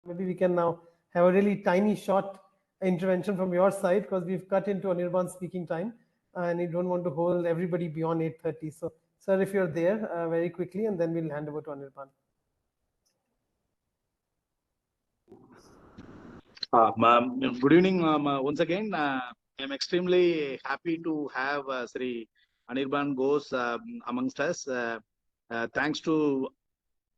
Maybe we can now have a really tiny short intervention from your side, because we've cut into Anirban's speaking time and we don't want to hold everybody beyond 8:30. So, sir, if you're there, very quickly, and then we'll hand over to Anirban. Good evening once again. I'm extremely happy to have Sri Anirban Ghosh amongst us. Thanks to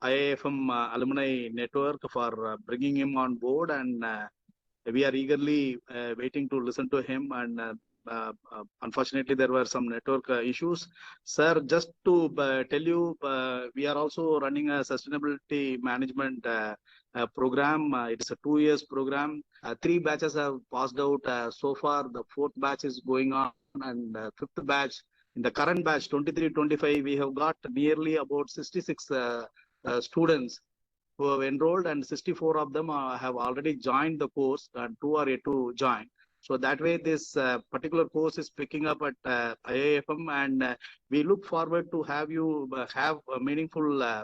IIFM Alumni Network for bringing him on board, and we are eagerly waiting to listen to him. And unfortunately, there were some network issues. Sir, just to tell you, we are also running a sustainability management program. It's a 2 years program. 3 batches have passed out so far. The 4th batch is going on, and 5th batch. In the current batch, 23-25, we have got nearly about 66 students who have enrolled, and 64 of them have already joined the course, and 2 are yet to join. So that way, this particular course is picking up at IIFM, and we look forward to have you have a meaningful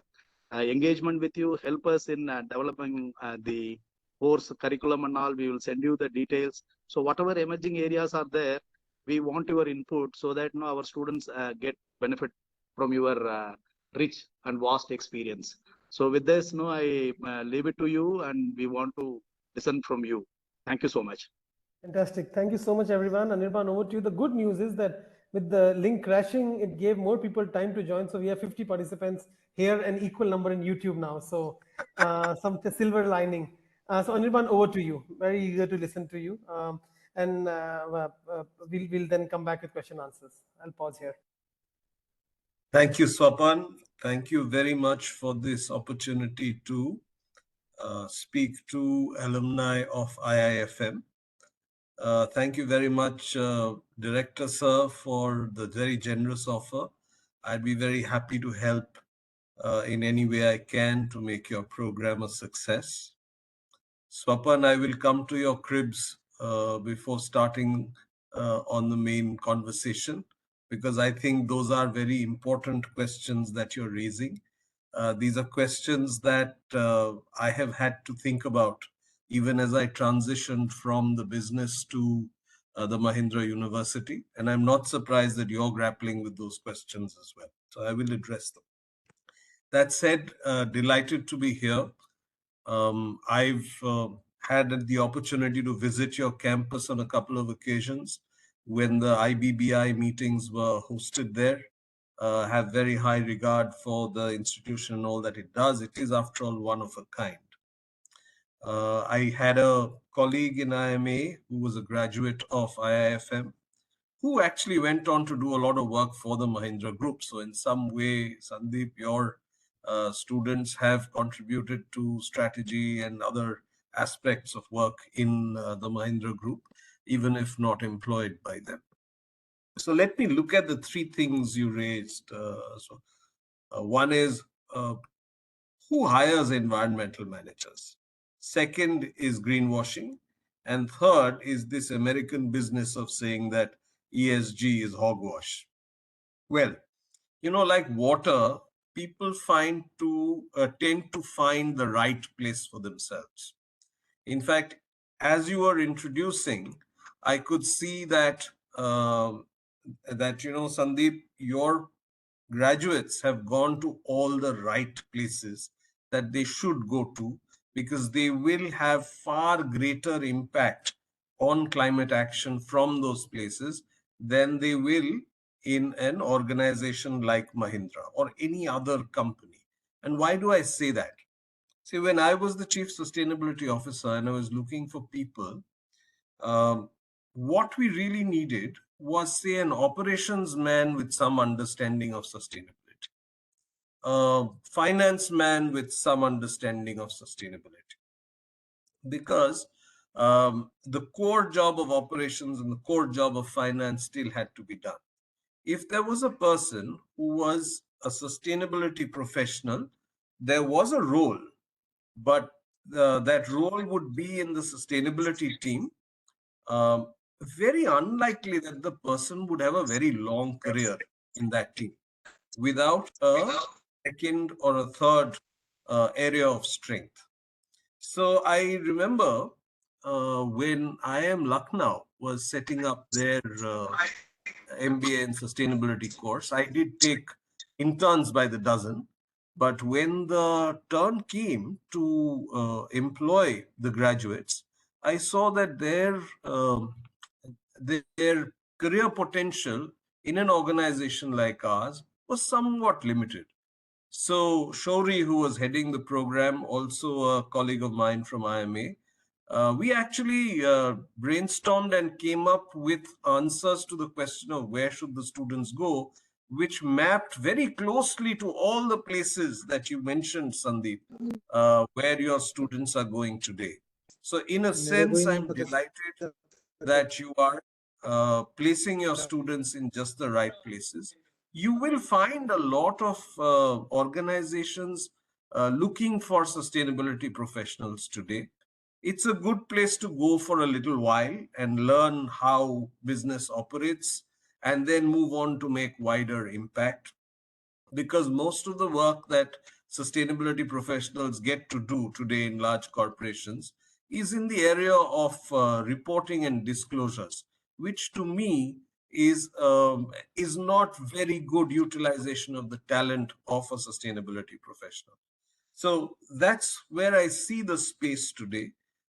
engagement with you, help us in developing the course curriculum and all. We will send you the details. So whatever emerging areas are there, we want your input so that our students get benefit from your rich and vast experience. So with this, I leave it to you, and we want to listen from you. Thank you so much. Fantastic. Thank you so much, everyone. Anirban, over to you. The good news is that with the link crashing, it gave more people time to join. So we have 50 participants here, an equal number in YouTube now. So some silver lining. So Anirban, over to you. Very eager to listen to you. And we'll then come back with question answers. I'll pause here. Thank you, Swapan. Thank you very much for this opportunity to speak to alumni of IIFM. Thank you very much, Director Sir, for the very generous offer. I'd be very happy to help in any way I can to make your program a success. Swapan, I will come to your cribs before starting on the main conversation, because I think those are very important questions that you're raising. These are questions that I have had to think about even as I transitioned from the business to the Mahindra University. And I'm not surprised that you're grappling with those questions as well. So I will address them. That said, delighted to be here. I've had the opportunity to visit your campus on a couple of occasions when the IBBI meetings were hosted there. Have very high regard for the institution and all that it does. It is, after all, one of a kind. I had a colleague in IMA who was a graduate of IIFM, who actually went on to do a lot of work for the Mahindra Group. So in some way, Sandeep, your students have contributed to strategy and other aspects of work in the Mahindra Group, even if not employed by them. So let me look at the 3 things you raised. One is who hires environmental managers? Second is greenwashing. And third is this American business of saying that ESG is hogwash. Well, like water, people tend to find the right place for themselves. In fact, as you were introducing, I could see that Sandeep, your graduates have gone to all the right places that they should go to, because they will have far greater impact on climate action from those places than they will in an organization like Mahindra or any other company. And why do I say that? See, when I was the Chief Sustainability Officer and I was looking for people, what we really needed was, say, an operations man with some understanding of sustainability, a finance man with some understanding of sustainability. Because the core job of operations and the core job of finance still had to be done. If there was a person who was a sustainability professional, there was a role, but that role would be in the sustainability team. Very unlikely that the person would have a very long career in that team without a second or a third area of strength. So I remember when IIM Lucknow was setting up their MBA in sustainability course, I did take interns by the dozen. But when the turn came to employ the graduates, I saw that their career potential in an organization like ours was somewhat limited. So Shauri, who was heading the program, also a colleague of mine from IMA, we actually brainstormed and came up with answers to the question of where should the students go, which mapped very closely to all the places that you mentioned, Sandeep, where your students are going today. So in a sense, I'm delighted that you are placing your students in just the right places. You will find a lot of organizations looking for sustainability professionals today. It's a good place to go for a little while and learn how business operates and then move on to make wider impact, because most of the work that sustainability professionals get to do today in large corporations is in the area of reporting and disclosures, which to me is not very good utilization of the talent of a sustainability professional. So that's where I see the space today.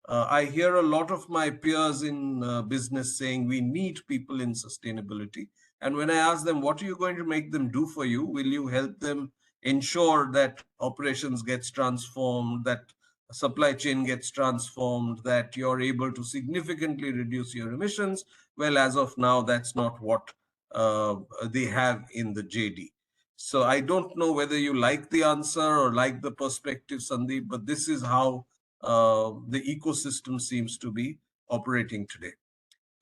I hear a lot of my peers in business saying we need people in sustainability. And when I ask them, what are you going to make them do for you? Will you help them ensure that operations gets transformed, that supply chain gets transformed, that you're able to significantly reduce your emissions? Well, as of now, that's not what they have in the JD. So I don't know whether you like the answer or like the perspective, Sandeep, but this is how the ecosystem seems to be operating today.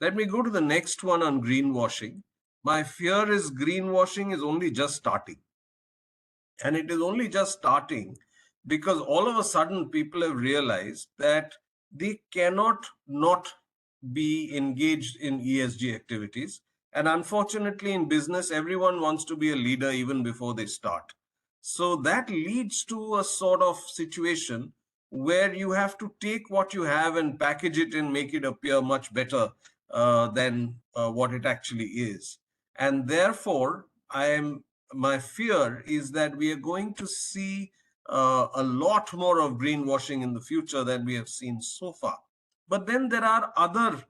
Let me go to the next one on greenwashing. My fear is greenwashing is only just starting. And it is only just starting because all of a sudden people have realized that they cannot not be engaged in ESG activities. And unfortunately, in business, everyone wants to be a leader even before they start. So that leads to a sort of situation where you have to take what you have and package it and make it appear much better than what it actually is. And therefore, my fear is that we are going to see a lot more of greenwashing in the future than we have seen so far. But then there are other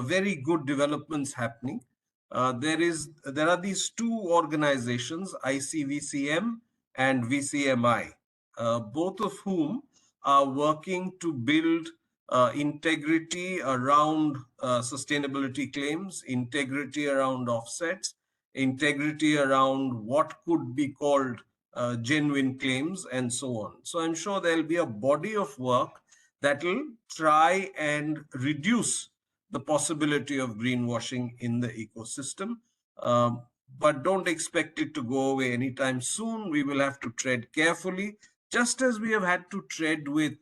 very good developments happening. There are these two organizations, ICVCM and VCMI, both of whom are working to build integrity around sustainability claims, integrity around offsets, integrity around what could be called genuine claims, and so on. So I'm sure there'll be a body of work that will try and reduce the possibility of greenwashing in the ecosystem. But don't expect it to go away anytime soon. We will have to tread carefully, just as we have had to tread with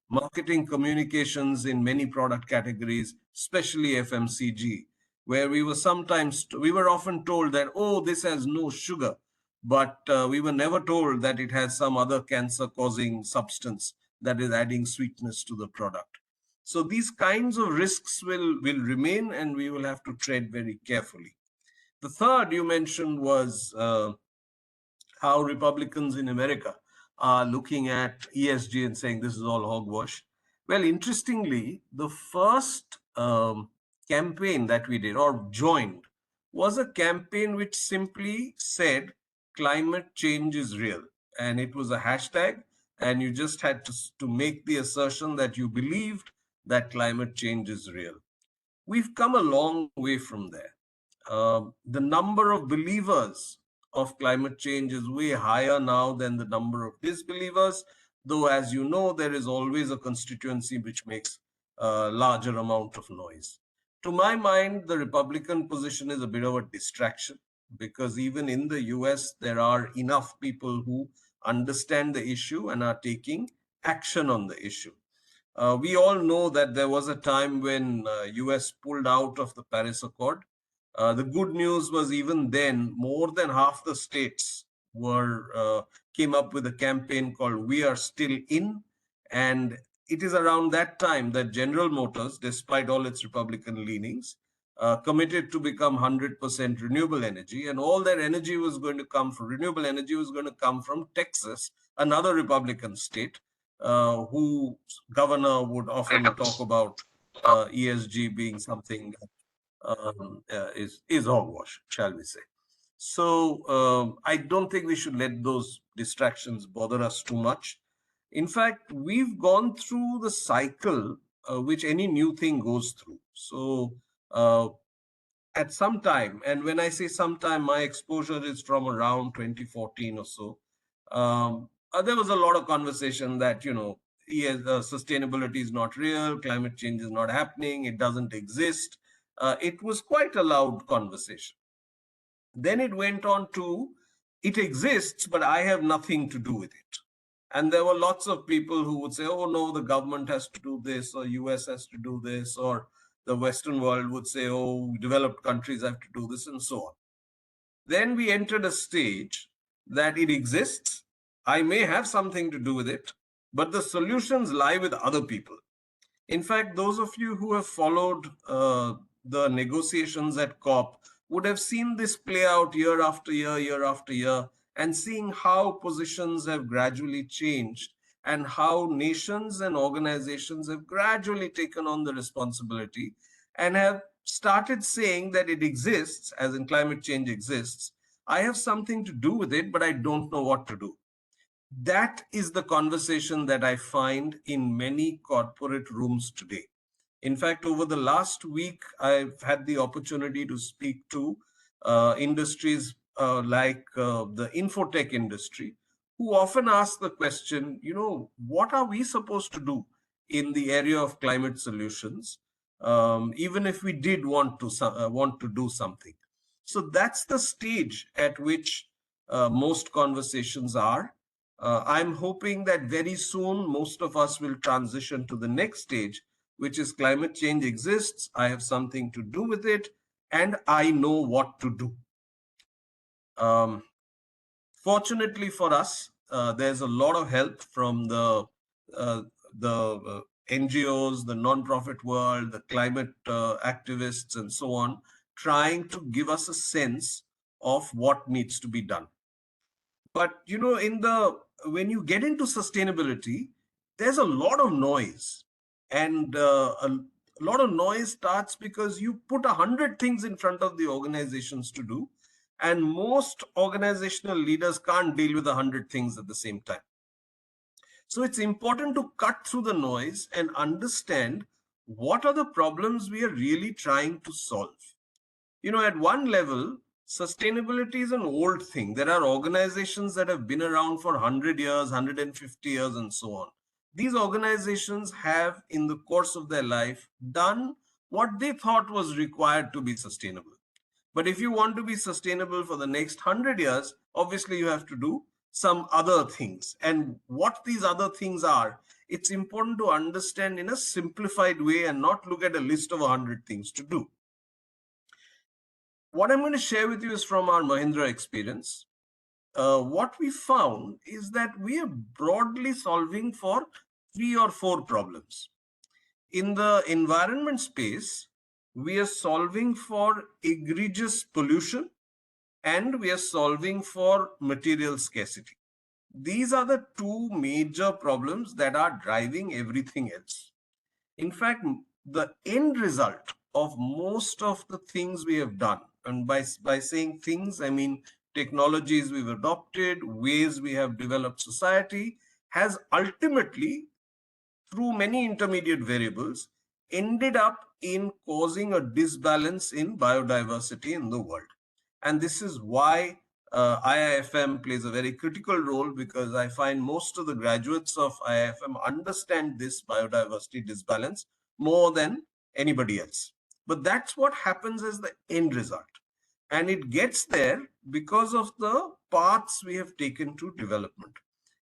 marketing communications in many product categories, especially FMCG, where we were often told that, oh, this has no sugar, but we were never told that it has some other cancer causing substance that is adding sweetness to the product. So these kinds of risks will remain, and we will have to tread very carefully. The third you mentioned was how Republicans in America are looking at ESG and saying this is all hogwash. Well, interestingly, the first campaign that we did or joined was a campaign which simply said climate change is real. And it was a hashtag, and you just had to make the assertion that you believed that climate change is real. We've come a long way from there. The number of believers of climate change is way higher now than the number of disbelievers, though, as you know, there is always a constituency which makes a larger amount of noise. To my mind, the Republican position is a bit of a distraction because even in the US, there are enough people who understand the issue and are taking action on the issue. We all know that there was a time when US pulled out of the Paris Accord. The good news was even then, more than half the states came up with a campaign called "We Are Still In," And it is around that time that General Motors, despite all its Republican leanings, committed to become 100% renewable energy, and all that energy was going to come from renewable energy was going to come from Texas, another Republican state, whose governor would often talk about ESG being something is hogwash, shall we say. So I don't think we should let those distractions bother us too much. In fact, we've gone through the cycle which any new thing goes through. So at some time, and when I say sometime, my exposure is from around 2014 or so. There was a lot of conversation that, sustainability is not real, climate change is not happening, it doesn't exist. It was quite a loud conversation. Then it went on to, it exists, but I have nothing to do with it. And there were lots of people who would say, oh no, the government has to do this, or US has to do this, or the Western world would say, oh, developed countries have to do this, and so on. Then we entered a stage that it exists. I may have something to do with it, but the solutions lie with other people. In fact, those of you who have followed the negotiations at COP would have seen this play out year after year, and seeing how positions have gradually changed and how nations and organizations have gradually taken on the responsibility and have started saying that it exists, as in climate change exists. I have something to do with it, but I don't know what to do. That is the conversation that I find in many corporate rooms today. In fact, over the last week, I've had the opportunity to speak to industries like the infotech industry, who often ask the question, what are we supposed to do in the area of climate solutions, even if we did want to do something. So that's the stage at which most conversations are. I'm hoping that very soon most of us will transition to the next stage, which is climate change exists, I have something to do with it, and I know what to do. Fortunately for us, there's a lot of help from the NGOs, the non-profit world, the climate activists, and so on, trying to give us a sense of what needs to be done. But when you get into sustainability, there's a lot of noise, and a lot of noise starts because you put 100 things in front of the organizations to do, and most organizational leaders can't deal with 100 things at the same time. So it's important to cut through the noise and understand what are the problems we are really trying to solve. At one level, sustainability is an old thing. There are organizations that have been around for 100 years, 150 years, and so on. These organizations have, in the course of their life, done what they thought was required to be sustainable. But if you want to be sustainable for the next 100 years, obviously you have to do some other things. And what these other things are, it's important to understand in a simplified way and not look at a list of 100 things to do. What I'm going to share with you is from our Mahindra experience. What we found is that we are broadly solving for 3 or 4 problems. In the environment space, we are solving for egregious pollution, and we are solving for material scarcity. These are the 2 major problems that are driving everything else. In fact, the end result of most of the things we have done, and by saying things, I mean technologies we've adopted, ways we have developed society, has ultimately, through many intermediate variables, ended up in causing a disbalance in biodiversity in the world. And this is why IIFM plays a very critical role, because I find most of the graduates of IIFM understand this biodiversity disbalance more than anybody else. But that's what happens as the end result. And it gets there because of the paths we have taken to development.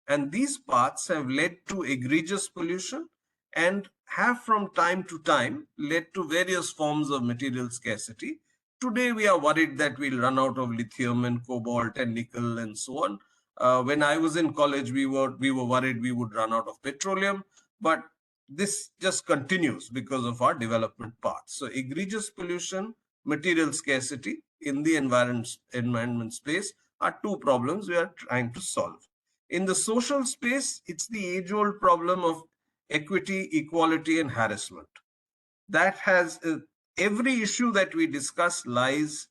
And these paths have led to egregious pollution and have from time to time led to various forms of material scarcity. Today, we are worried that we'll run out of lithium and cobalt and nickel and so on. When I was in college, we were worried we would run out of petroleum, but this just continues because of our development path. So egregious pollution, material scarcity in the environment space are two problems we are trying to solve. In the social space, it's the age-old problem of equity, equality, and harassment. That has every issue that we discuss lies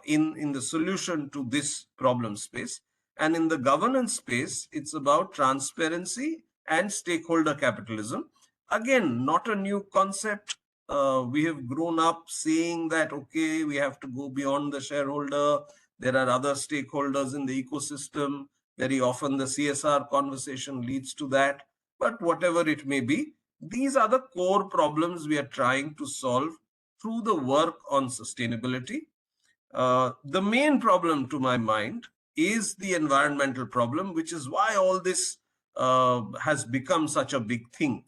in the solution to this problem space. And in the governance space, it's about transparency and stakeholder capitalism. Again, not a new concept. We have grown up seeing that, okay, we have to go beyond the shareholder. There are other stakeholders in the ecosystem. Very often the CSR conversation leads to that. But whatever it may be, these are the core problems we are trying to solve through the work on sustainability. The main problem, to my mind, is the environmental problem, which is why all this has become such a big thing.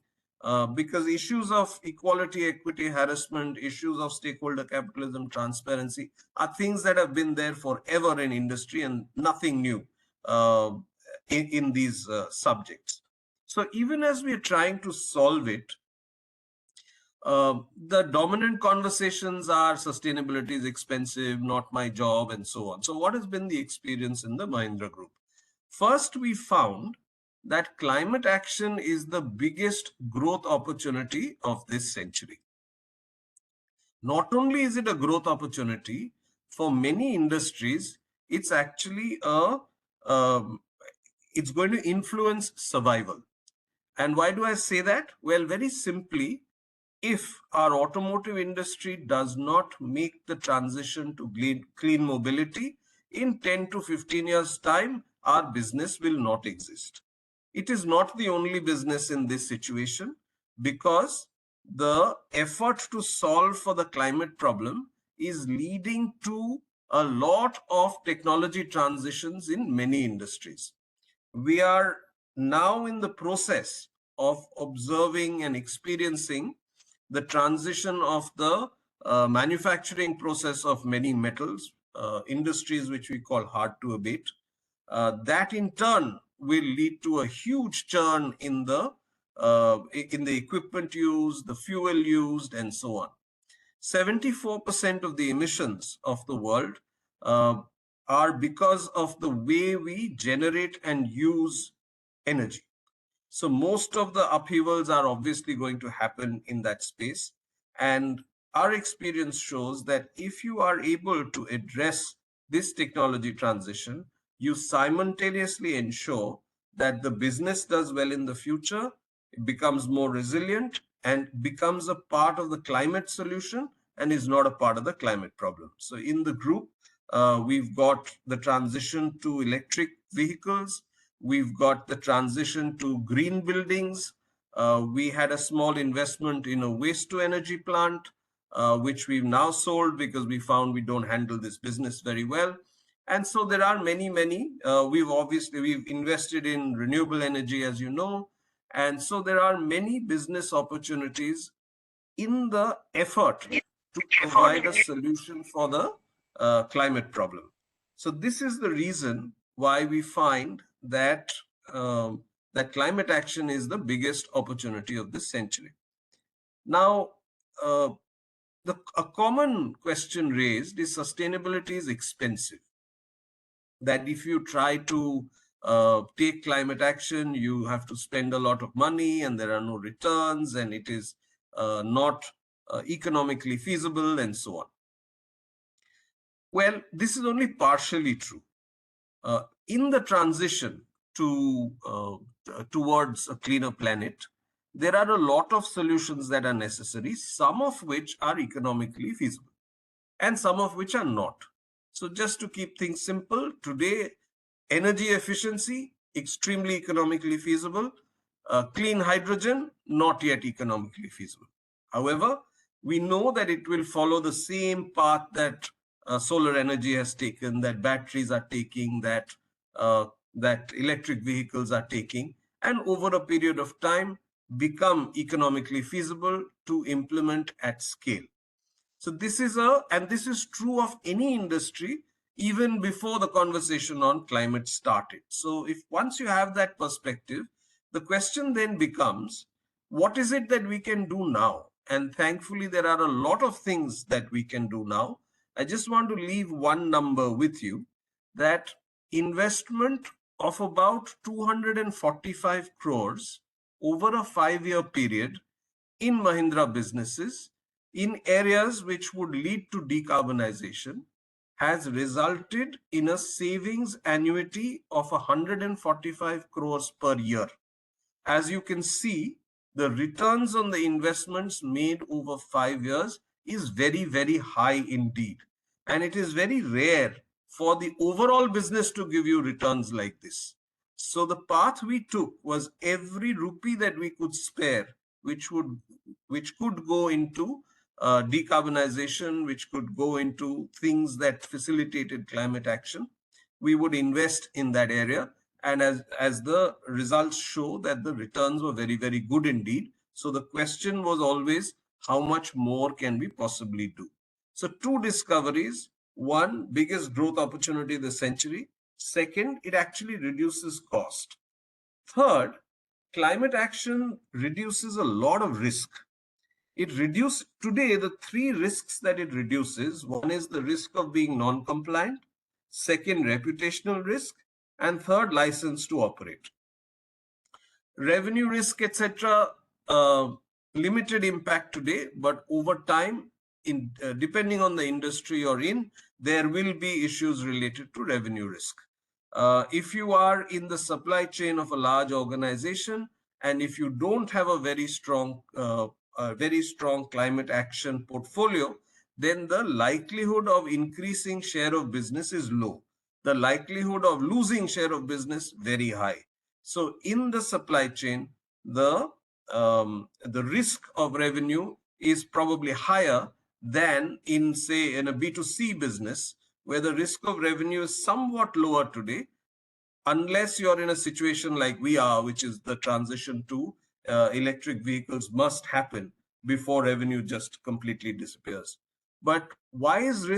Because issues of equality, equity, harassment, issues of stakeholder capitalism, transparency are things that have been there forever in industry and nothing new in these subjects. So even as we are trying to solve it, the dominant conversations are sustainability is expensive, not my job, and so on. So what has been the experience in the Mahindra Group? First, we found that climate action is the biggest growth opportunity of this century. Not only is it a growth opportunity, for many industries, it's actually it's going to influence survival. And why do I say that? Well, very simply, if our automotive industry does not make the transition to clean mobility, in 10 to 15 years' time, our business will not exist. It is not the only business in this situation, because the effort to solve for the climate problem is leading to a lot of technology transitions in many industries. We are now in the process of observing and experiencing the transition of the manufacturing process of many metals, industries which we call hard to abate. That in turn will lead to a huge churn in the equipment used, the fuel used, and so on. 74% of the emissions of the world are because of the way we generate and use energy. So most of the upheavals are obviously going to happen in that space. And our experience shows that if you are able to address this technology transition, you simultaneously ensure that the business does well in the future, it becomes more resilient, and becomes a part of the climate solution and is not a part of the climate problem. So in the group, we've got the transition to electric vehicles. We've got the transition to green buildings. We had a small investment in a waste to energy plant, which we've now sold because we found we don't handle this business very well. And so there are many. We've invested in renewable energy, as you know. And so there are many business opportunities in the effort to provide a solution for the climate problem. So this is the reason why we find that that climate action is the biggest opportunity of this century. Now, a common question raised is sustainability is expensive. That if you try to take climate action, you have to spend a lot of money and there are no returns, and it is not economically feasible, and so on. Well, this is only partially true. In the transition towards a cleaner planet, there are a lot of solutions that are necessary, some of which are economically feasible and some of which are not. So just to keep things simple, today, energy efficiency, extremely economically feasible. Clean hydrogen, not yet economically feasible. However, we know that it will follow the same path that solar energy has taken, that batteries are taking, that electric vehicles are taking, and over a period of time become economically feasible to implement at scale. So this is true of any industry even before the conversation on climate started. So if once you have that perspective, the question then becomes, what is it that we can do now? And thankfully, there are a lot of things that we can do now. I just want to leave one number with you, that investment of about 245 crores over a 5-year period in Mahindra businesses in areas which would lead to decarbonization has resulted in a savings annuity of 145 crores per year. As you can see, the returns on the investments made over 5 years is very, very high indeed. And it is very rare for the overall business to give you returns like this. So the path we took was every rupee that we could spare, which could go into decarbonization, which could go into things that facilitated climate action, we would invest in that area. And as the results show, that the returns were very, very good indeed. So the question was always, how much more can we possibly do? So two discoveries: one, biggest growth opportunity of the century; second, it actually reduces cost; third, climate action reduces a lot of risk. It reduces today the three risks that it reduces. One is the risk of being non-compliant, second, reputational risk, and third, license to operate. Revenue risk, etc., limited impact today, but over time, depending on the industry you're in, there will be issues related to revenue risk. If you are in the supply chain of a large organization, and if you don't have a very strong climate action portfolio, then the likelihood of increasing share of business is low. The likelihood of losing share of business very high. So in the supply chain, the risk of revenue is probably higher than in, say, in a B2C business, where the risk of revenue is somewhat lower today, unless you're in a situation like we are, which is the transition to electric vehicles must happen before revenue just completely disappears. But why is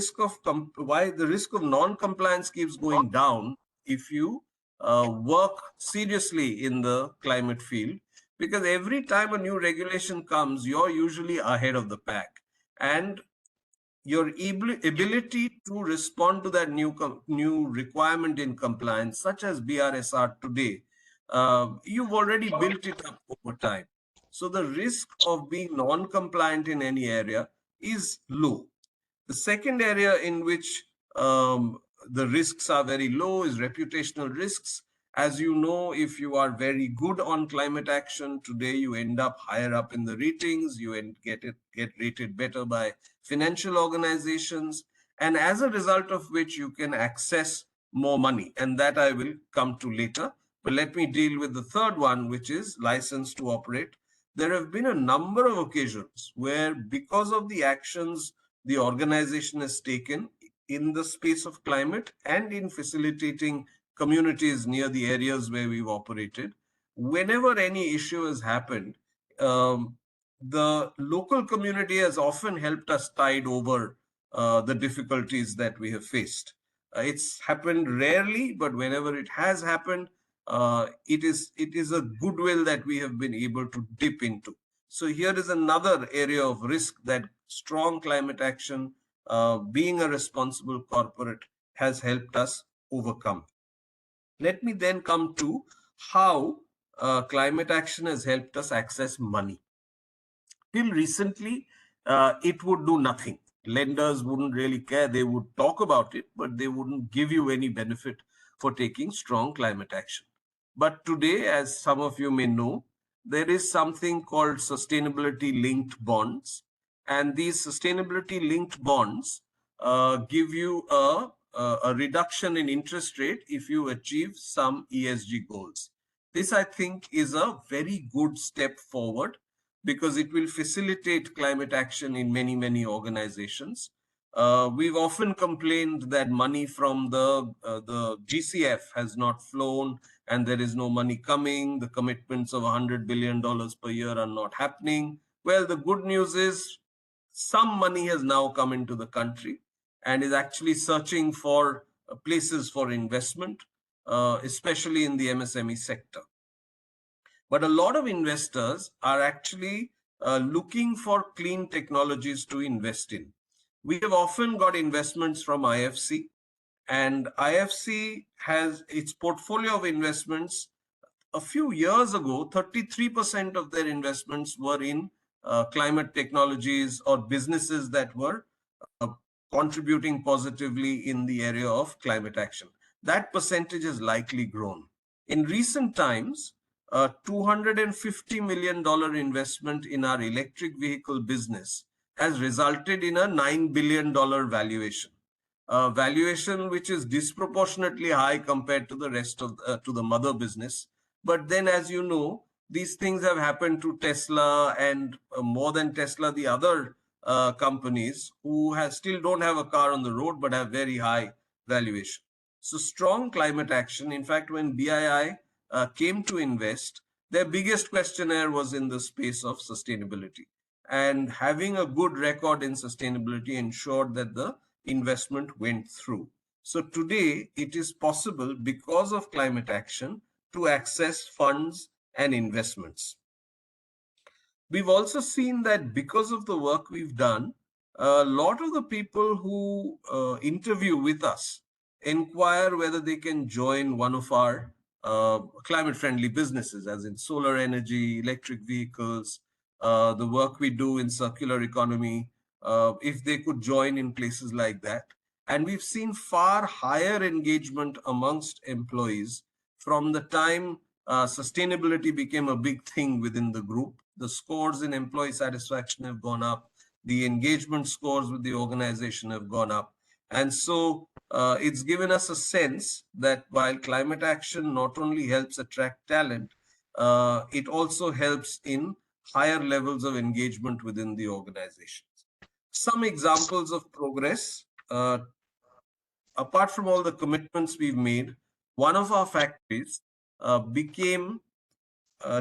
why the risk of non-compliance keeps going down if you work seriously in the climate field? Because every time a new regulation comes, you're usually ahead of the pack, and your ability to respond to that new requirement in compliance, such as BRSR today, you've already built it up over time. So the risk of being non-compliant in any area is low. The second area in which the risks are very low is reputational risks. As you know, if you are very good on climate action today, you end up higher up in the ratings, you get rated better by financial organizations, and as a result of which you can access more money, and that I will come to later. But let me deal with the third one, which is license to operate. There have been a number of occasions where, because of the actions the organization has taken in the space of climate and in facilitating communities near the areas where we've operated, whenever any issue has happened, the local community has often helped us tide over the difficulties that we have faced. It's happened rarely, but whenever it has happened, it is a goodwill that we have been able to dip into. So here is another area of risk that strong climate action, being a responsible corporate, has helped us overcome. Let me then come to how climate action has helped us access money. Till recently, it would do nothing. Lenders wouldn't really care. They would talk about it, but they wouldn't give you any benefit for taking strong climate action. But today, as some of you may know, there is something called sustainability-linked bonds. And these sustainability-linked bonds give you a reduction in interest rate if you achieve some ESG goals. This, I think, is a very good step forward, because it will facilitate climate action in many, many organizations. We've often complained that money from the GCF has not flown and there is no money coming. The commitments of $100 billion per year are not happening. Well, the good news is some money has now come into the country and is actually searching for places for investment, especially in the MSME sector. But a lot of investors are actually looking for clean technologies to invest in. We have often got investments from IFC, and IFC has its portfolio of investments. A few years ago, 33% of their investments were in climate technologies or businesses that were uh, contributing positively in the area of climate action. That percentage has likely grown. In recent times, a $250 million investment in our electric vehicle business has resulted in a $9 billion valuation. Valuation which is disproportionately high compared to the rest of to the mother business. But then, as you know, these things have happened to Tesla and more than Tesla, the other companies who still don't have a car on the road but have very high valuation. So strong climate action. In fact, when BII came to invest, their biggest questionnaire was in the space of sustainability. And having a good record in sustainability ensured that the investment went through. So today it is possible because of climate action to access funds and investments. We've also seen that because of the work we've done, a lot of the people who interview with us inquire whether they can join one of our climate friendly businesses, as in solar energy, electric vehicles, the work we do in circular economy, if they could join in places like that. And we've seen far higher engagement amongst employees from the time sustainability became a big thing within the group. The scores in employee satisfaction have gone up. The engagement scores with the organization have gone up. And so it's given us a sense that while climate action not only helps attract talent, it also helps in higher levels of engagement within the organizations. Some examples of progress, apart from all the commitments we've made, one of our factories became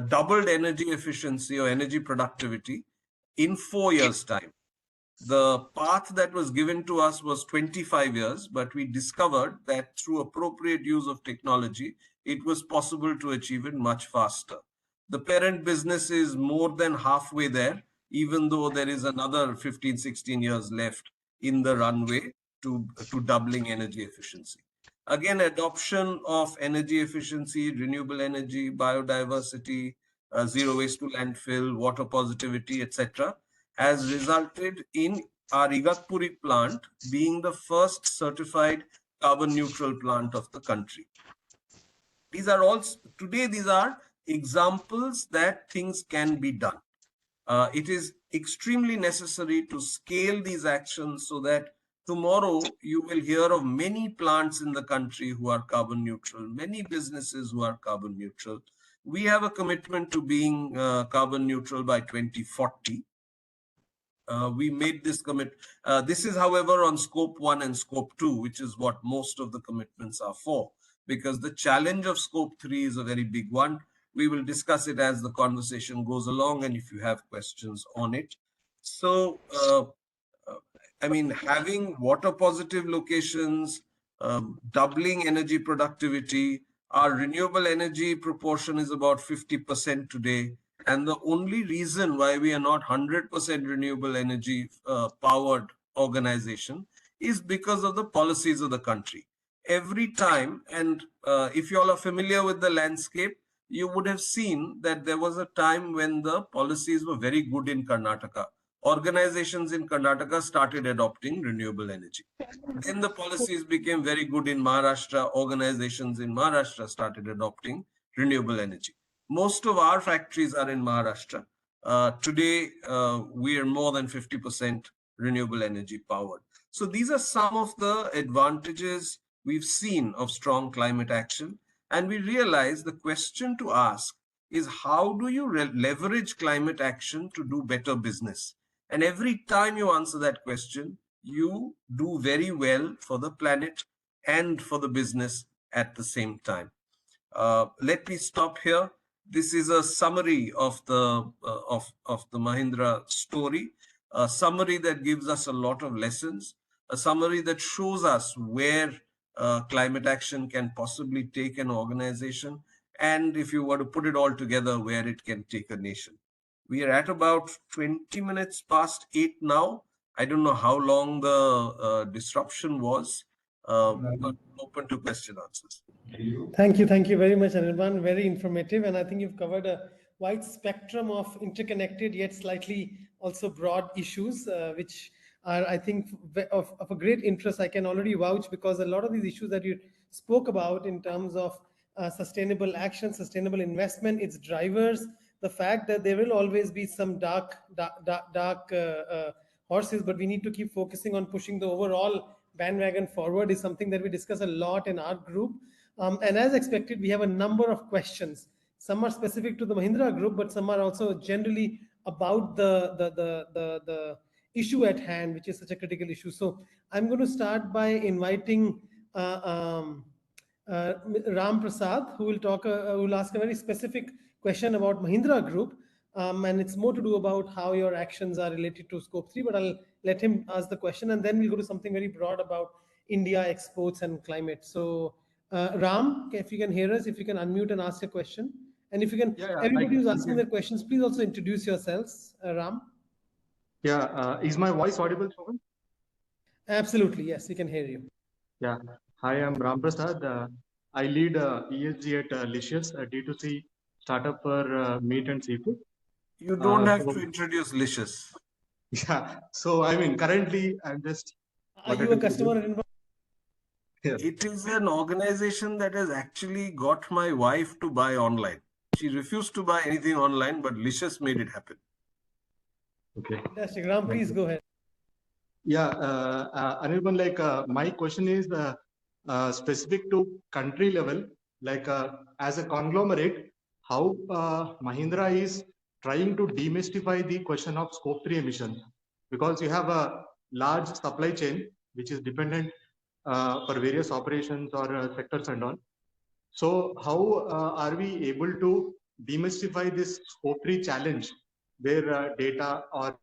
doubled energy efficiency or energy productivity in 4 years' time. The path that was given to us was 25 years, but we discovered that through appropriate use of technology, it was possible to achieve it much faster. The parent business is more than halfway there, even though there is another 15, 16 years left in the runway to doubling energy efficiency. Again, adoption of energy efficiency, renewable energy, biodiversity, zero waste to landfill, water positivity, etc., has resulted in our Igatpuri plant being the first certified carbon neutral plant of the country. These are all, today, these are examples that things can be done. It is extremely necessary to scale these actions so that tomorrow you will hear of many plants in the country who are carbon neutral, many businesses who are carbon neutral. We have a commitment to being carbon neutral by 2040. We made this commit. This is, however, on scope 1 and scope 2, which is what most of the commitments are for, because the challenge of scope 3 is a very big one. We will discuss it as the conversation goes along and if you have questions on it. So, I mean, having water positive locations, doubling energy productivity, our renewable energy proportion is about 50% today. And the only reason why we are not 100% renewable energy powered organization is because of the policies of the country. Every time, and if you all are familiar with the landscape, you would have seen that there was a time when the policies were very good in Karnataka. Organizations in Karnataka started adopting renewable energy. Then the policies became very good in Maharashtra. Organizations in Maharashtra started adopting renewable energy. Most of our factories are in Maharashtra. Today, we are more than 50% renewable energy powered. So these are some of the advantages we've seen of strong climate action. And we realize the question to ask is, how do you leverage climate action to do better business? And every time you answer that question, you do very well for the planet and for the business at the same time. Let me stop here. This is a summary of the Mahindra story, a summary that gives us a lot of lessons, a summary that shows us where climate action can possibly take an organization, and if you were to put it all together, where it can take a nation. We are at about 20 minutes past 8 now. I don't know how long the disruption was, but open to question answers. Thank you very much, Anirban. Very informative, and I think you've covered a wide spectrum of interconnected yet slightly also broad issues, which are, I think, of a great interest. I can already vouch because a lot of these issues that you spoke about in terms of sustainable action, sustainable investment, its drivers, the fact that there will always be some dark horses, but we need to keep focusing on pushing the overall bandwagon forward is something that we discuss a lot in our group. And as expected, we have a number of questions. Some are specific to the Mahindra group, but some are also generally about the issue at hand, which is such a critical issue. So I'm going to start by inviting Ram Prasad, who will ask a very specific question about Mahindra Group, and it's more to do about how your actions are related to Scope 3. But I'll let him ask the question, and then we'll go to something very broad about India exports and climate. So Ram, if you can hear us, if you can unmute and ask a question, and if you can, everybody who's asking their questions, please also introduce yourselves. Ram. Yeah, is my voice audible, Shovan? Absolutely, yes, we can hear you. Yeah. Hi, I'm Ram Prasad. I lead ESG at Licious, a D2C startup for meat and seafood. You don't have to introduce Licious. Yeah. So, I mean, currently, I'm just... Are you a customer? Yes. It is an organization that has actually got my wife to buy online. She refused to buy anything online, but Licious made it happen. Okay. Fantastic. Ram, please go ahead. Yeah, Anirban, like my question is specific to country level, like as a conglomerate, how Mahindra is trying to demystify the question of Scope 3 emissions, because you have a large supply chain which is dependent for various operations or sectors and all. So how are we able to demystify this Scope 3 challenge, where data or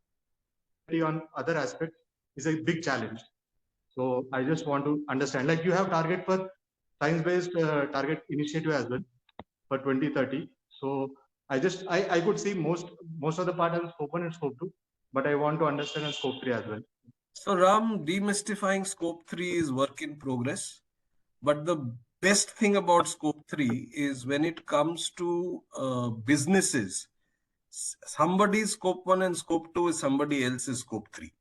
on other aspects is a big challenge? So I just want to understand, like you have target for science-based target initiative as well for 2030. So I could see most of the part on Scope 1 and Scope 2, but I want to understand on Scope 3 as well. So Ram, demystifying Scope 3 is work in progress. But the best thing about Scope 3 is when it comes to businesses, somebody's Scope 1 and Scope 2 is somebody else's Scope 3.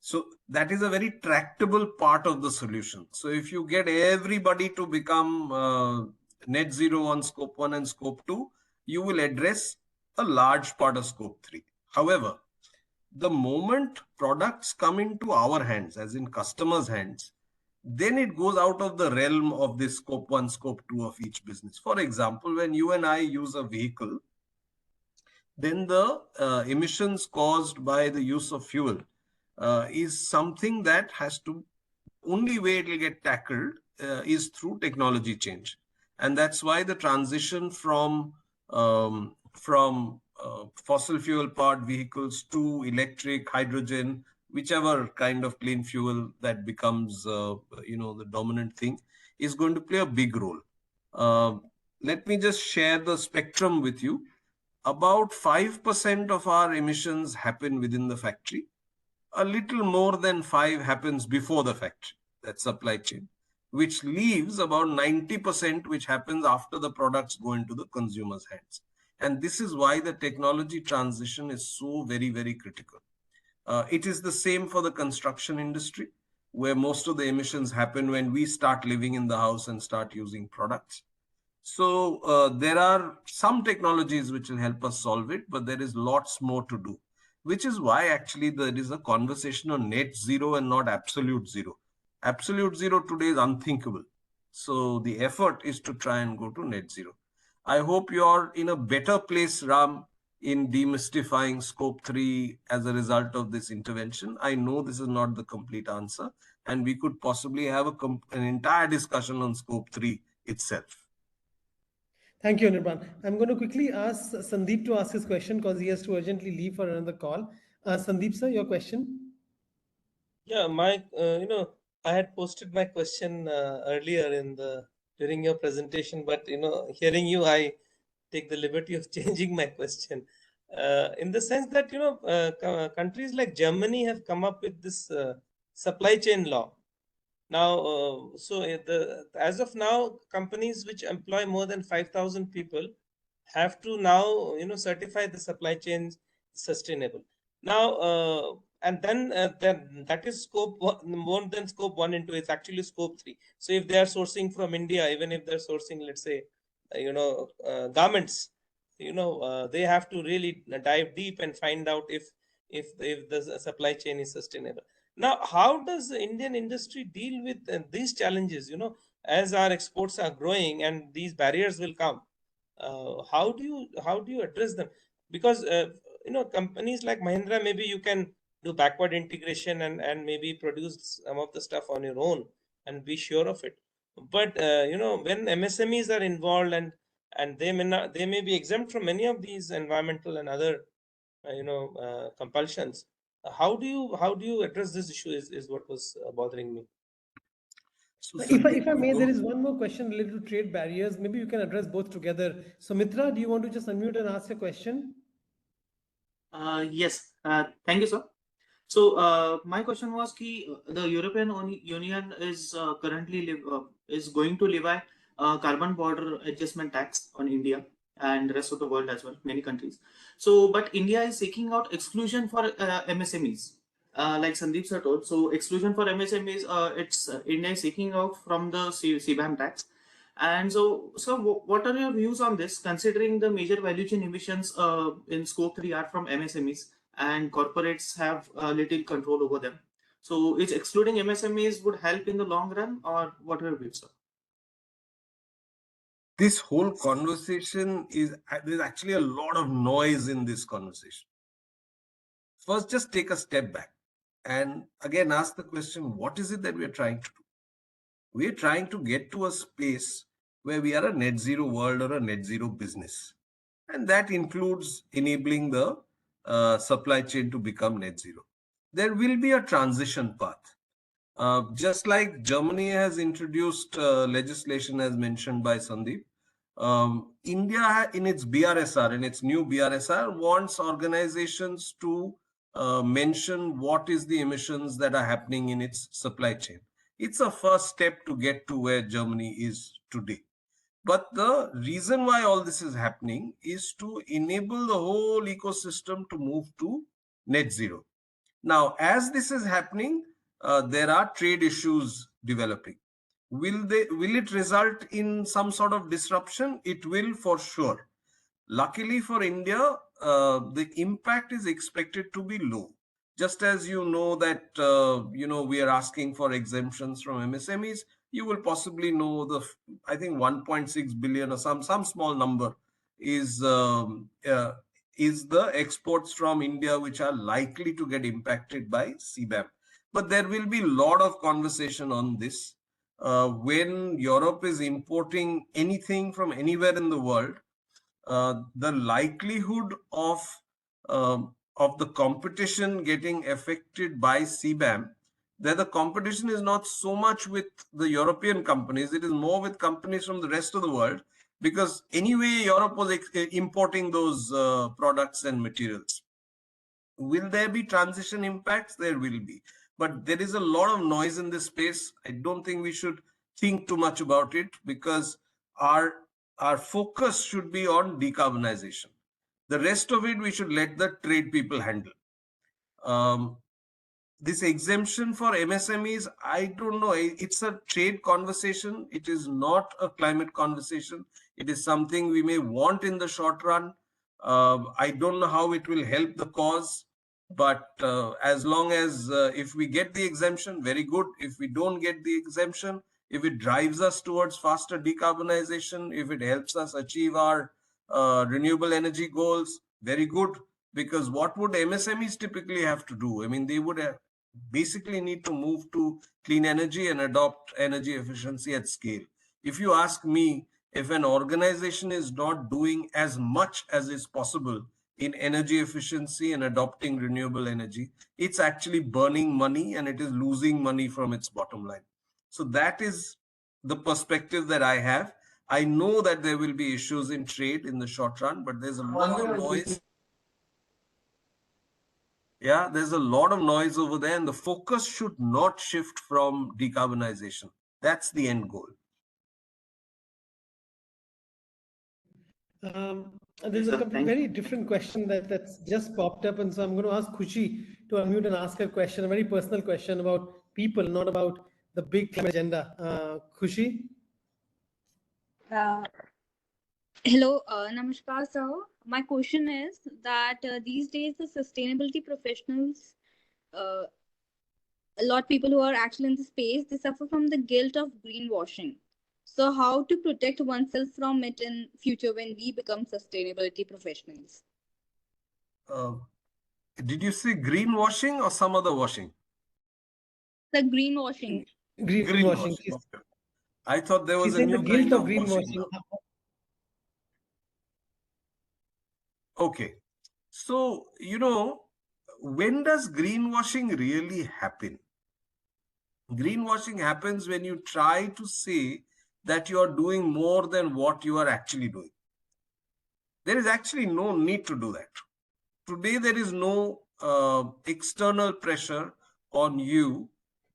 So that is a very tractable part of the solution. So if you get everybody to become net zero on Scope 1 and Scope 2, you will address a large part of Scope 3. However, the moment products come into our hands, as in customers' hands, then it goes out of the realm of this Scope 1, Scope 2 of each business. For example, when you and I use a vehicle, then the emissions caused by the use of fuel is something that has to, only way it will get tackled is through technology change. And that's why the transition from fossil fuel powered vehicles to electric, hydrogen, whichever kind of clean fuel that becomes the dominant thing, is going to play a big role. Let me just share the spectrum with you. About 5% of our emissions happen within the factory. A little more than 5 happens before the factory, that supply chain, which leaves about 90%, which happens after the products go into the consumer's hands. And this is why the technology transition is so very, very critical. It is the same for the construction industry, where most of the emissions happen when we start living in the house and start using products. So there are some technologies which will help us solve it, but there is lots more to do, which is why actually there is a conversation on net zero and not absolute zero. Absolute zero today is unthinkable. So the effort is to try and go to net zero. I hope you're in a better place, Ram, in demystifying Scope 3 as a result of this intervention. I know this is not the complete answer, and we could possibly have an entire discussion on Scope 3 itself. Thank you, Anirban. I'm going to quickly ask Sandeep to ask his question because he has to urgently leave for another call. Sandeep, sir, your question? Yeah, my I had posted my question earlier during your presentation, but hearing you, I take the liberty of changing my question. In the sense that countries like Germany have come up with this supply chain law. Now, as of now, companies which employ more than 5,000 people have to now certify the supply chains sustainable. Now, and then that is scope one, more than scope 1 and 2. It's actually scope 3. So if they are sourcing from India, even if they're sourcing, let's say, garments, they have to really dive deep and find out if the supply chain is sustainable. Now, how does the Indian industry deal with these challenges? As our exports are growing and these barriers will come, how do you address them? Because companies like Mahindra, maybe you can do backward integration and maybe produce some of the stuff on your own and be sure of it. But when MSMEs are involved and they may be exempt from many of these environmental and other compulsions. How do you address this issue is what was bothering me. So If I Sandeep, may, you there go. is one more question related to trade barriers. Maybe you can address both together. So Mitra, do you want to just unmute and ask a question? Yes, thank you, sir. So my question was ki the European Union is currently is going to levy carbon border adjustment tax on India and rest of the world as well, many countries. So, but India is seeking out exclusion for MSMEs, like Sandeep sir told. So, exclusion for MSMEs, it's India is seeking out from the CBAM tax. And so what are your views on this, considering the major value chain emissions in scope 3 are from MSMEs and corporates have little control over them? So is excluding MSMEs would help in the long run, or what are your views, sir? This whole conversation there's actually a lot of noise in this conversation. First, just take a step back and again ask the question, what is it that we're trying to do? We're trying to get to a space where we are a net zero world or a net zero business. And that includes enabling the supply chain to become net zero. There will be a transition path. Just like Germany has introduced legislation as mentioned by Sandeep, India in its BRSR, in its new BRSR, wants organizations to mention what is the emissions that are happening in its supply chain. It's a first step to get to where Germany is today. But the reason why all this is happening is to enable the whole ecosystem to move to net zero. Now, as this is happening, there are trade issues developing. Will it result in some sort of disruption? It will, for sure. Luckily for India, the impact is expected to be low. Just as you know that we are asking for exemptions from MSMEs, you will possibly know I think 1.6 billion or some small number is the exports from India which are likely to get impacted by CBAM. But there will be a lot of conversation on this. When Europe is importing anything from anywhere in the world, the likelihood of the competition getting affected by CBAM, that the competition is not so much with the European companies, it is more with companies from the rest of the world, because anyway Europe was importing those products and materials. Will there be transition impacts? There will be. But there is a lot of noise in this space. I don't think we should think too much about it, because our focus should be on decarbonization. The rest of it, we should let the trade people handle. This exemption for MSMEs, I don't know. It's a trade conversation. It is not a climate conversation. It is something we may want in the short run. I don't know how it will help the cause, but as long as if we get the exemption, very good. If we don't get the exemption, if it drives us towards faster decarbonization, if it helps us achieve our renewable energy goals, very good. Because what would MSMEs typically have to do? I mean, they would basically need to move to clean energy and adopt energy efficiency at scale. If you ask me, if an organization is not doing as much as is possible, in energy efficiency and adopting renewable energy, it's actually burning money and it is losing money from its bottom line. So that is the perspective that I have. I know that there will be issues in trade in the short run, but there's a lot of noise. Yeah, there's a lot of noise over there, and the focus should not shift from decarbonization. That's the end goal. There's a very different question that's just popped up, and so I'm going to ask Khushi to unmute and ask a question, a very personal question about people, not about the big climate agenda. Khushi? Hello, Namaskar, sir. My question is that these days the sustainability professionals, a lot of people who are actually in the space, they suffer from the guilt of greenwashing. So how to protect oneself from it in future when we become sustainability professionals? Did you say greenwashing or some other washing? The greenwashing. Greenwashing. I thought there was She's a saying new the guilt kind of of greenwashing. washing. Okay. So, when does greenwashing really happen? Greenwashing happens when you try to say that you are doing more than what you are actually doing. There is actually no need to do that. Today, there is no external pressure on you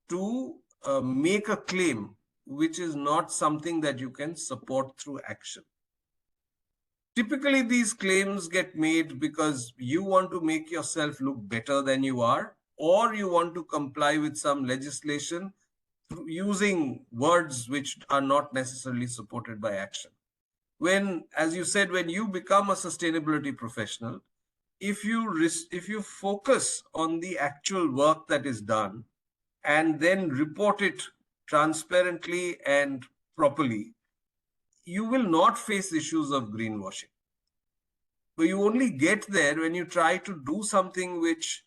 to make a claim which is not something that you can support through action. Typically, these claims get made because you want to make yourself look better than you are, or you want to comply with some legislation using words which are not necessarily supported by action. When, as you said, when you become a sustainability professional, if you focus on the actual work that is done and then report it transparently and properly, you will not face issues of greenwashing. But you only get there when you try to do something which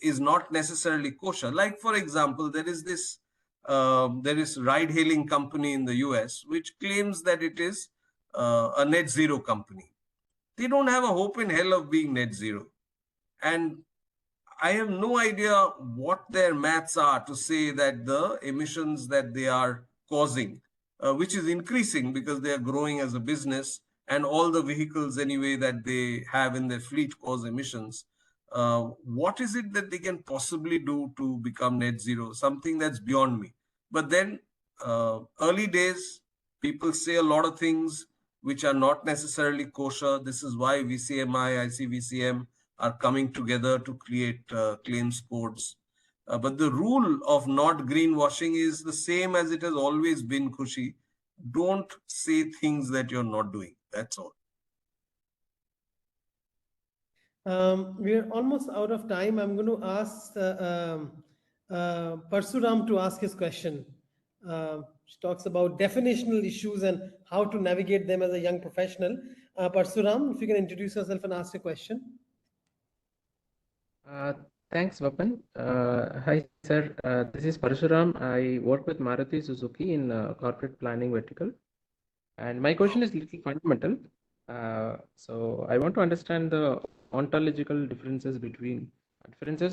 is not necessarily kosher. Like, for example, there is ride-hailing company in the US which claims that it is a net zero company. They don't have a hope in hell of being net zero. And I have no idea what their maths are to say that the emissions that they are causing, which is increasing because they are growing as a business, and all the vehicles anyway that they have in their fleet cause emissions. What is it that they can possibly do to become net zero? Something that's beyond me. But then early days, people say a lot of things which are not necessarily kosher. This is why VCMI, ICVCM are coming together to create claims codes. But the rule of not greenwashing is the same as it has always been, Khushi. Don't say things that you're not doing. That's all. We're almost out of time. I'm going to ask Parsuram to ask his question. She talks about definitional issues and how to navigate them as a young professional. Parsuram, if you can introduce yourself and ask a question. Thanks, Vapan. Hi, sir. This is Parsuram. I work with Maruti Suzuki in corporate planning vertical. And my question is little fundamental. So I want to understand the ontological differences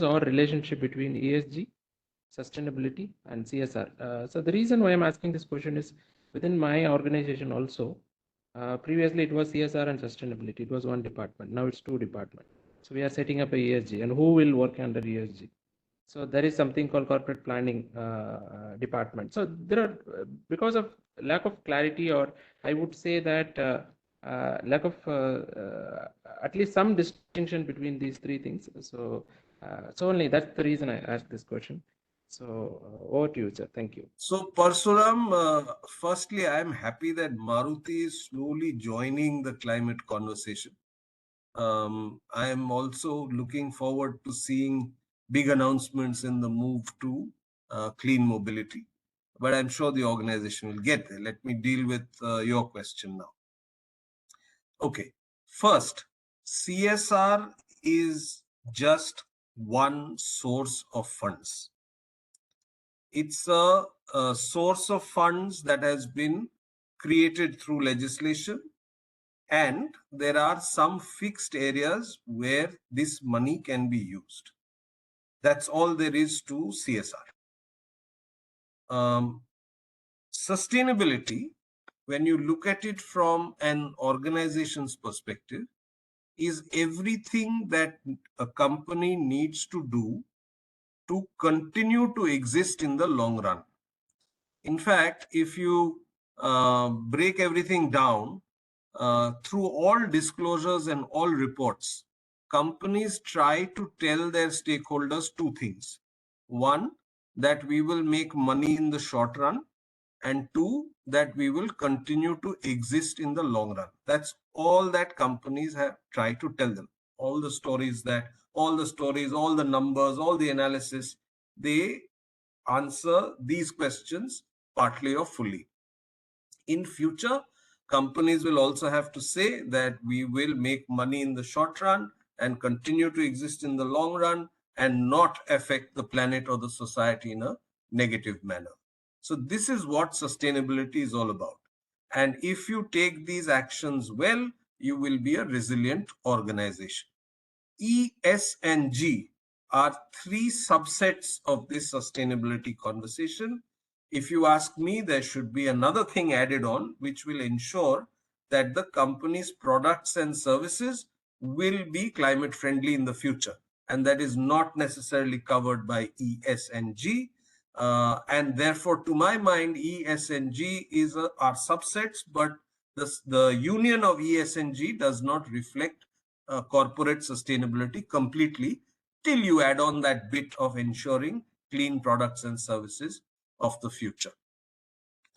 or relationship between ESG, sustainability, and CSR. So the reason why I'm asking this question is within my organization also, previously it was CSR and sustainability. It was one department. Now it's two departments. So we are setting up a ESG, and who will work under ESG? So there is something called corporate planning department. So there are, because of lack of clarity, or I would say that lack of at least some distinction between these three things. So only that's the reason I asked this question. So over to you, sir. Thank you. So Parsuram, firstly, I am happy that Maruti is slowly joining the climate conversation. I am also looking forward to seeing big announcements in the move to clean mobility. But I'm sure the organization will get there. Let me deal with your question now. Okay, first, CSR is just one source of funds. It's a source of funds that has been created through legislation and there are some fixed areas where this money can be used. That's all there is to CSR. Sustainability, when you look at it from an organization's perspective, is everything that a company needs to do to continue to exist in the long run. In fact, if you break everything down, through all disclosures and all reports, companies try to tell their stakeholders two things. One, that we will make money in the short run, and two, that we will continue to exist in the long run. That's all that companies have tried to tell them. All the stories, all the numbers, all the analysis, they answer these questions partly or fully. In future, companies will also have to say that we will make money in the short run and continue to exist in the long run and not affect the planet or the society in a negative manner. So this is what sustainability is all about. And if you take these actions well, you will be a resilient organization. E, S, and G are three subsets of this sustainability conversation. If you ask me, there should be another thing added on, which will ensure that the company's products and services will be climate friendly in the future. And that is not necessarily covered by E, S, and G. And therefore, to my mind, E, S, and G are subsets, but the union of E, S, and G does not reflect corporate sustainability completely till you add on that bit of ensuring clean products and services of the future.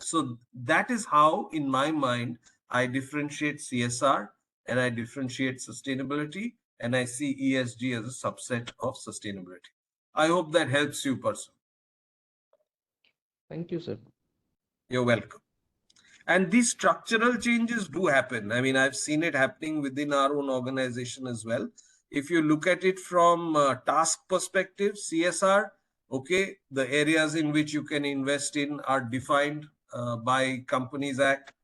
So that is how, in my mind, I differentiate CSR and I differentiate sustainability, and I see ESG as a subset of sustainability. I hope that helps you, Parsu. Thank you, sir. You're welcome. And these structural changes do happen. I mean, I've seen it happening within our own organization as well. If you look at it from a task perspective, CSR, okay, the areas in which you can invest in are defined by Companies Act.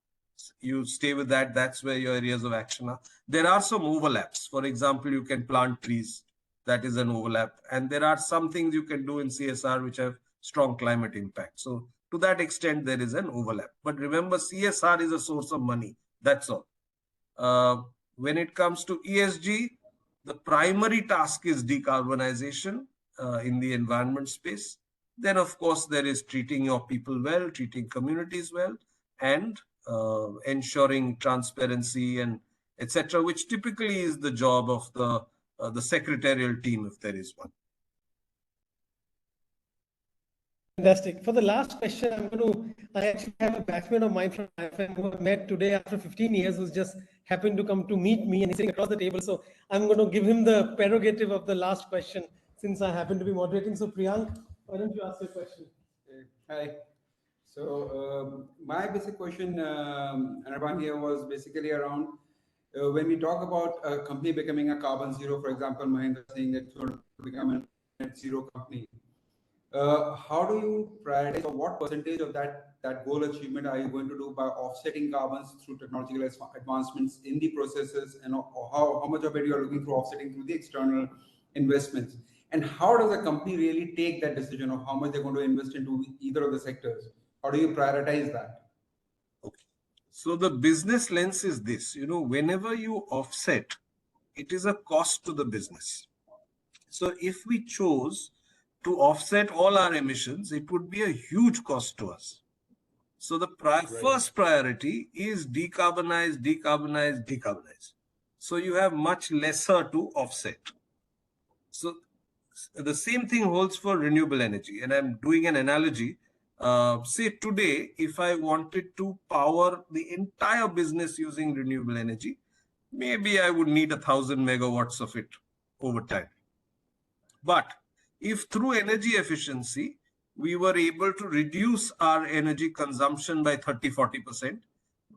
You stay with that. That's where your areas of action are. There are some overlaps. For example, you can plant trees. That is an overlap. And there are some things you can do in CSR which have strong climate impact. So to that extent, there is an overlap. But remember, CSR is a source of money. That's all. When it comes to ESG, the primary task is decarbonization in the environment space. Then, of course, there is treating your people well, treating communities well, and ensuring transparency and etc., which typically is the job of the secretarial team, if there is one. Fantastic. For the last question, I actually have a batchmate of mine from IIFM who I met today after 15 years, who's just happened to come to meet me and he's sitting across the table. So I'm going to give him the prerogative of the last question since I happen to be moderating. So Priyank, why don't you ask your question? Hi. So my basic question, Anirban, here was basically around when we talk about a company becoming a carbon zero, for example, Mahindra saying that it's going to become a net zero company. How do you prioritize, or what percentage of that goal achievement are you going to do by offsetting carbons through technological advancements in the processes, and how much of it you are looking for offsetting through the external investments? And how does a company really take that decision of how much they're going to invest into either of the sectors? How do you prioritize that? Okay. So the business lens is this, whenever you offset, it is a cost to the business. So if we chose to offset all our emissions, it would be a huge cost to us. So the first priority is decarbonize, decarbonize, decarbonize. So you have much lesser to offset. So the same thing holds for renewable energy. And I'm doing an analogy. Say today, if I wanted to power the entire business using renewable energy, maybe I would need 1,000 megawatts of it over time. But if through energy efficiency, we were able to reduce our energy consumption by 30-40%,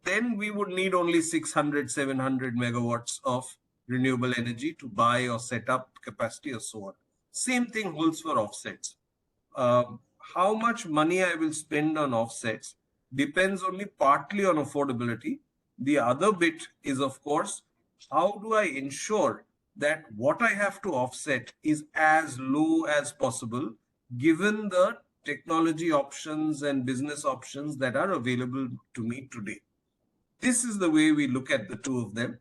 then we would need only 600-700 megawatts of renewable energy to buy or set up capacity or so on. Same thing holds for offsets. How much money I will spend on offsets depends only partly on affordability, The other bit is, of course, how do I ensure that what I have to offset is as low as possible, given the technology options and business options that are available to me today. This is the way we look at the two of them.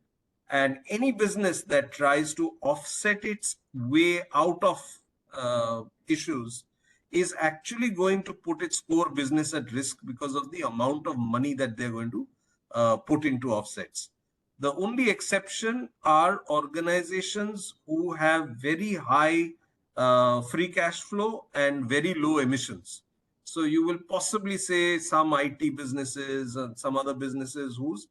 And any business that tries to offset its way out of issues is actually going to put its core business at risk because of the amount of money that they're going to put into offsets. The only exception are organizations who have very high free cash flow and very low emissions. So you will possibly say some IT businesses and some other businesses whose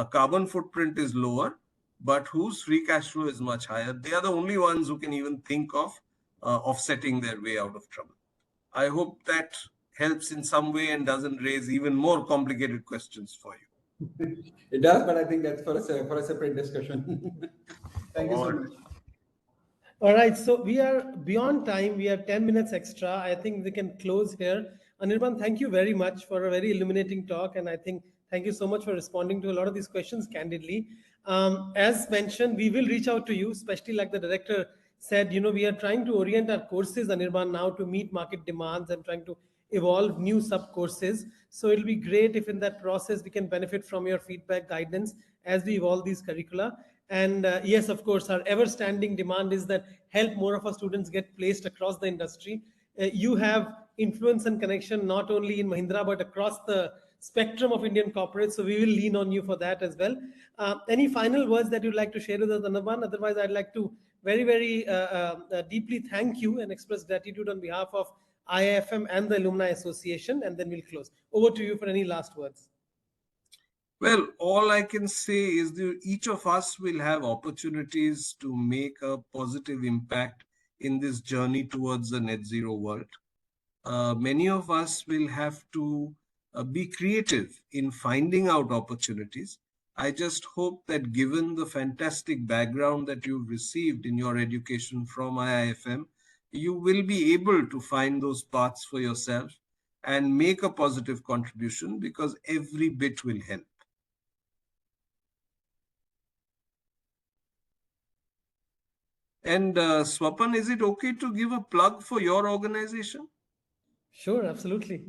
carbon footprint is lower, but whose free cash flow is much higher. They are the only ones who can even think of offsetting their way out of trouble. I hope that helps in some way and doesn't raise even more complicated questions for you. It does, but I think that's for a separate discussion. Thank you so much. All right, so we are beyond time. We have 10 minutes extra. I think we can close here. Anirban, thank you very much for a very illuminating talk. And I think thank you so much for responding to a lot of these questions candidly. As mentioned, we will reach out to you, especially like the director said, we are trying to orient our courses, Anirban, now to meet market demands and trying to evolve new sub courses. So it'll be great if in that process we can benefit from your feedback, guidance as we evolve these curricula. And yes, of course, our ever-standing demand is that help more of our students get placed across the industry. You have influence and connection not only in Mahindra but across the spectrum of Indian corporates. So we will lean on you for that as well. Any final words that you'd like to share with us, Anirban? Otherwise, I'd like to very, very deeply thank you and express gratitude on behalf of IIFM and the Alumni Association, and then we'll close. Over to you for any last words. Well, all I can say is that each of us will have opportunities to make a positive impact in this journey towards a net zero world. Many of us will have to be creative in finding out opportunities. I just hope that given the fantastic background that you've received in your education from IIFM, you will be able to find those paths for yourself and make a positive contribution, because every bit will help. And Swapan, is it okay to give a plug for your organization? Sure, absolutely.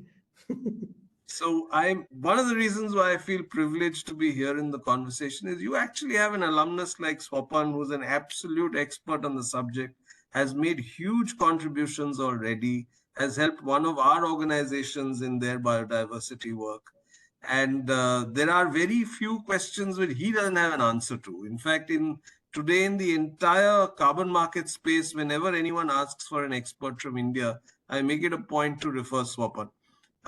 So one of the reasons why I feel privileged to be here in the conversation is you actually have an alumnus like Swapan, who's an absolute expert on the subject, has made huge contributions already, has helped one of our organizations in their biodiversity work. And there are very few questions which he doesn't have an answer to. In fact, today in the entire carbon market space, whenever anyone asks for an expert from India, I make it a point to refer Swapan.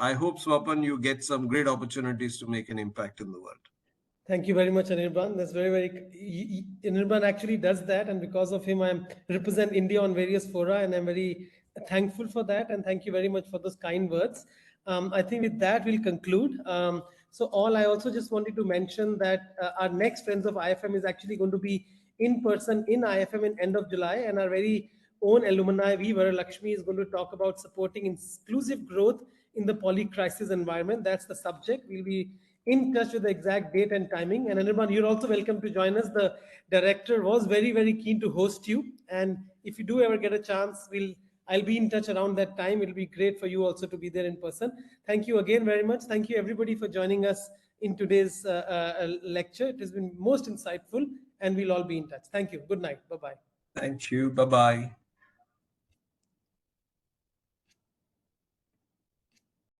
I hope, Swapan, you get some great opportunities to make an impact in the world. Thank you very much, Anirban. That's Anirban actually does that, and because of him, I represent India on various fora, and I'm very thankful for that. And thank you very much for those kind words. I think with that, we'll conclude. I also just wanted to mention that our next Friends of IIFM is actually going to be in person in IIFM in end of July, and our very own alumni, V. Varalakshmi, is going to talk about supporting inclusive growth in the poly-crisis environment. That's the subject. We'll be in touch with the exact date and timing. And Anirban, you're also welcome to join us. The director was very, very keen to host you. And if you do ever get a chance, I'll be in touch around that time. It'll be great for you also to be there in person. Thank you again very much. Thank you everybody for joining us in today's lecture. It has been most insightful, and we'll all be in touch. Thank you. Good night. Bye-bye. Thank you. Bye-bye.